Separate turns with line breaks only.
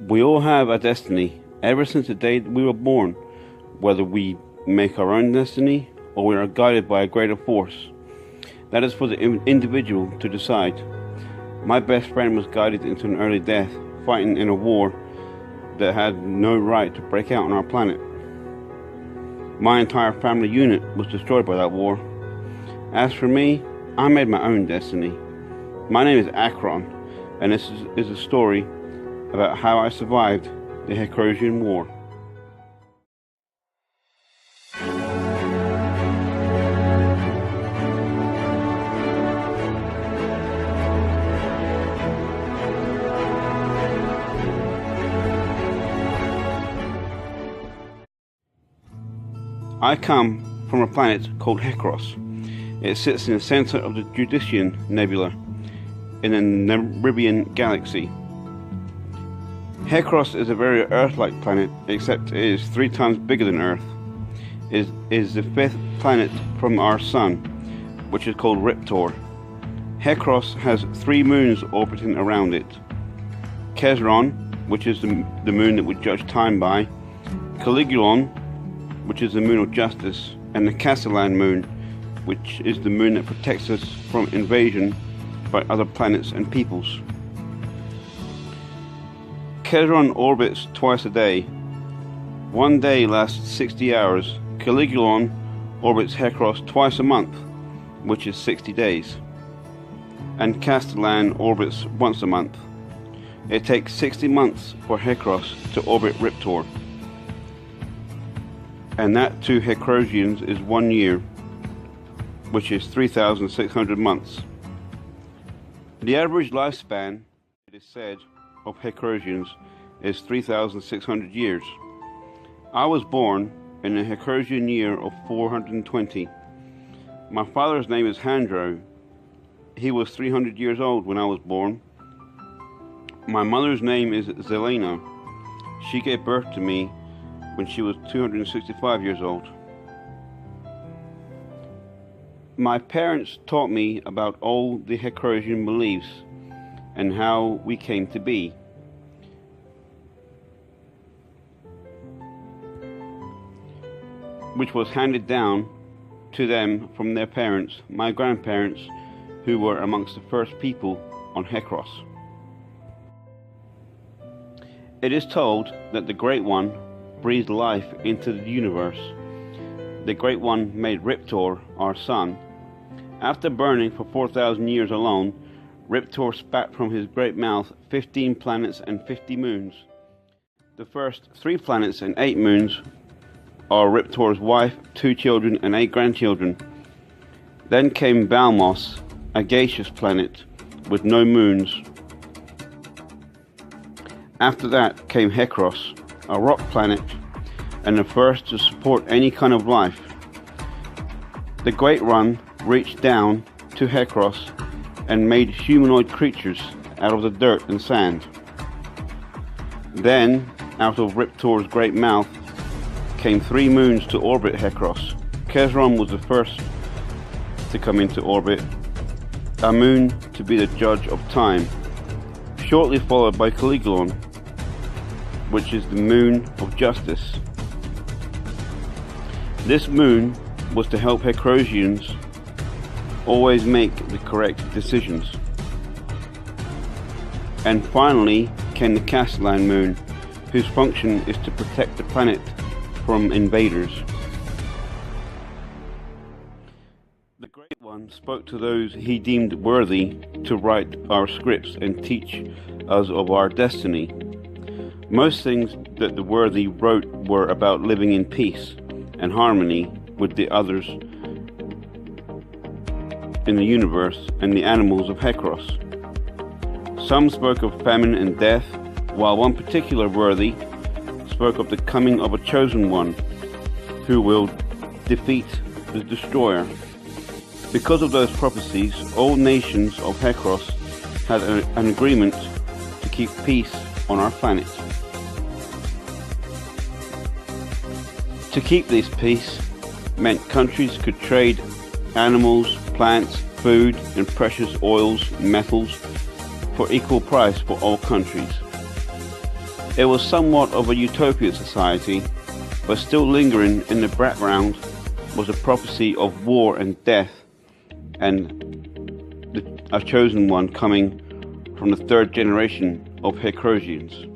We all have a destiny, ever since the day we were born, whether we make our own destiny or we are guided by a greater force. That is for the individual to decide. My best friend was guided into an early death, fighting in a war that had no right to break out on our planet. My entire family unit was destroyed by that war. As for me, I made my own destiny. My name is Akron, and this is a story about how I survived the Hecrosian War. I come from a planet called Hecros. It sits in the center of the Judician Nebula in the Nebribian galaxy. Hecros is a very Earth-like planet, except it is 3 times bigger than Earth. It is the 5th planet from our Sun, which is called Riptor. Hecros has 3 moons orbiting around it. Kezron, which is the moon that we judge time by, Caligulon, which is the moon of justice, and the Castellan moon, which is the moon that protects us from invasion by other planets and peoples. Kezron orbits twice a day. One day lasts 60 hours. Caligulon orbits Hecros twice a month, which is 60 days. And Castellan orbits once a month. It takes 60 months for Hecros to orbit Riptor. And that to Hecrosians is 1 year, which is 3,600 months. The average lifespan, it is said, of Hecrosians is 3,600 years. I was born in the Hecrosian year of 420. My father's name is Handro. He was 300 years old when I was born. My mother's name is Zelena. She gave birth to me when she was 265 years old. My parents taught me about all the Hecrosian beliefs and how we came to be. Which was handed down to them from their parents, my grandparents, who were amongst the first people on Hecros. It is told that the Great One breathed life into the universe. The Great One made Riptor our sun. After burning for 4,000 years alone, Riptor spat from his great mouth 15 planets and 50 moons. The first 3 planets and 8 moons are Riptor's wife, 2 children and 8 grandchildren. Then came Balmos, a gaseous planet with no moons. After that came Hecros, a rock planet, and the first to support any kind of life. The Great One reached down to Hecros and made humanoid creatures out of the dirt and sand. Then, out of Riptor's great mouth, came 3 moons to orbit Hecros. Kezron was the first to come into orbit, a moon to be the judge of time, shortly followed by Caligulon, which is the moon of justice. This moon was to help Hecrosians always make the correct decisions. And finally came the Castellan moon, whose function is to protect the planet from invaders. The Great One spoke to those he deemed worthy to write our scripts and teach us of our destiny. Most things that the worthy wrote were about living in peace and harmony with the others in the universe and the animals of Hecros. Some spoke of famine and death, while one particular worthy spoke of the coming of a chosen one who will defeat the destroyer. Because of those prophecies, all nations of Hecros had an agreement to keep peace on our planet. To keep this peace meant countries could trade animals, plants, food, and precious oils, metals for equal price for all countries. It was somewhat of a utopian society, but still lingering in the background was a prophecy of war and death, and a chosen one coming from the third generation of Hecrosians.